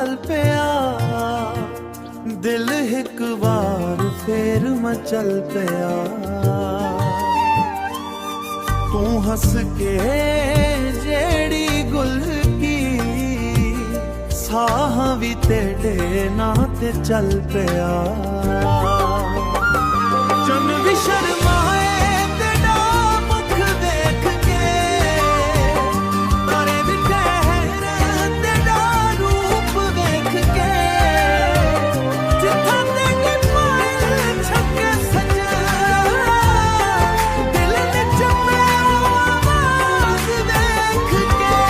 मचल पिया, दिल एक बार फिर मचल पिया। तू हंस के जेड़ी गुल की, साह भी तेरे नां ते चल पिया। चन भी शर्माए तेरा मुख देख के, तारे भी ठहरे तेरा रूप देख के। जिथा तेरी पायल छके सजना, दिल ने चुमे आवाज देख के।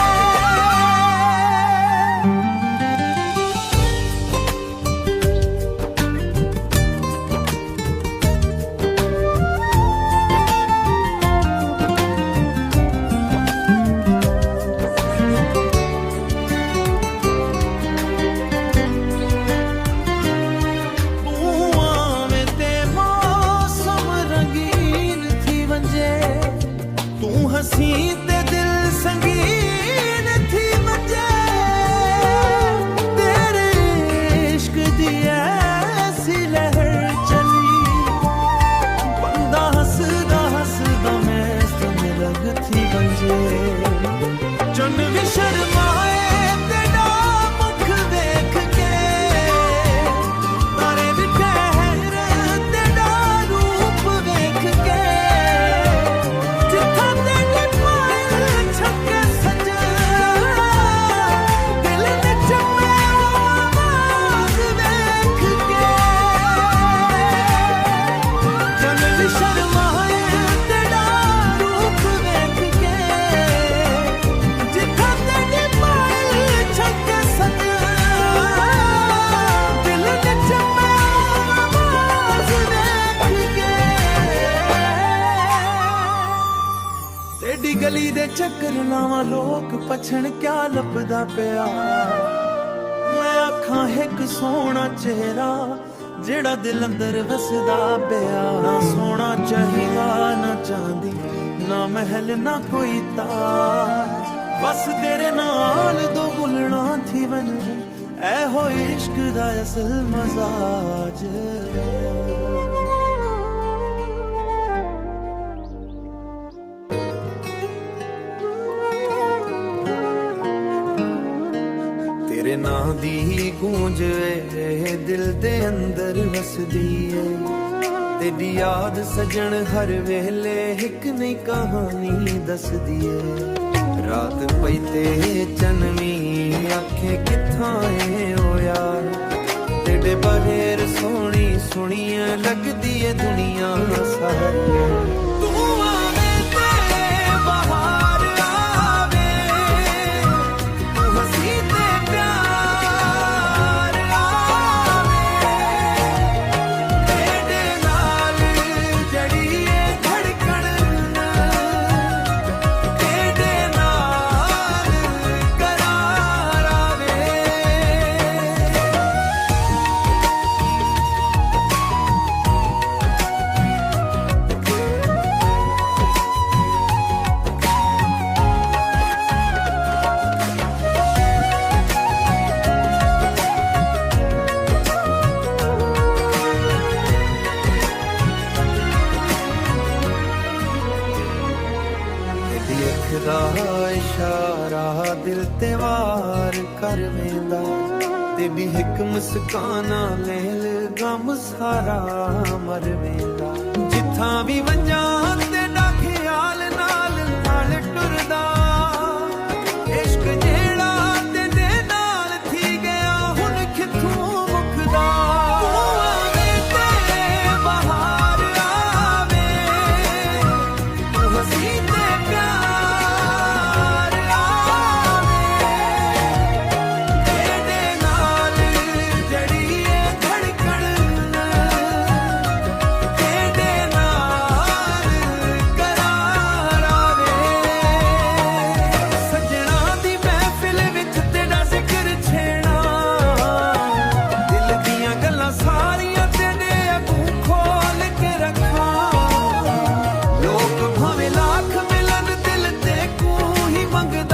हसी ते दिल संगीन थी मजे, तेरे इश्क दी ऐसी लहर चली। बंदा हसदा हसदा मैं तुम लग थी बंजे। चुन भी शर्माए तेरा मुख देख के, तारे भी ठहरे तेरा रूप देख के। तेरी गली दे चक्कर लावा लोग पछण क्या लभदा पिया। मैं आखां एक सोहना चेहरा जेड़ा दिल अंदर वसदा पिया। ना सोना चाहिदा ना चांदी ना महल ना कोई ताज, बस तेरे नाल दो बुलना थी बन। ऐ हो इश्क दा असल मजाज। तेरे नां दी गूंज दिल दे अंदर वसदी है। तेरी याद सजन हर वेले एक नई कहानी दसदी है। रात पई ते चनवी आखे कित्थां है ओ यार, तेरे बगैर सोहनी सुनिया लगदी है दुनिया सारी। तू आवे ते बहार आवे, तू हंसी ते प्यार आवे। तेरे नाल जड़ी है धड़कन, तेरे नाल करार आवे। तेरी अख दा इशारा दिल ते वार कर वेंदा। तेरी हिक मुस्काना लेल गम सारा मर वेंदा। जिथा भी वंजा तेरा ख्याल नाल नाल टुरदा। इश्क जेड़ा तेरे नाल थी गया हुण किथों मुकदा। तू आवे ते बहार आवे, तू हंसी ते प्यार आवे। तेरे नाल जड़ी है धड़कन, तेरे नाल करार आवे। सजना दी महफिल विच तेरा जिक्र छेड़ा, दिल दियां गल्लां सारियां तेरे अगों खोल के रखा। लोग भावें लाख मिलन दिल ते को ही मंगदा।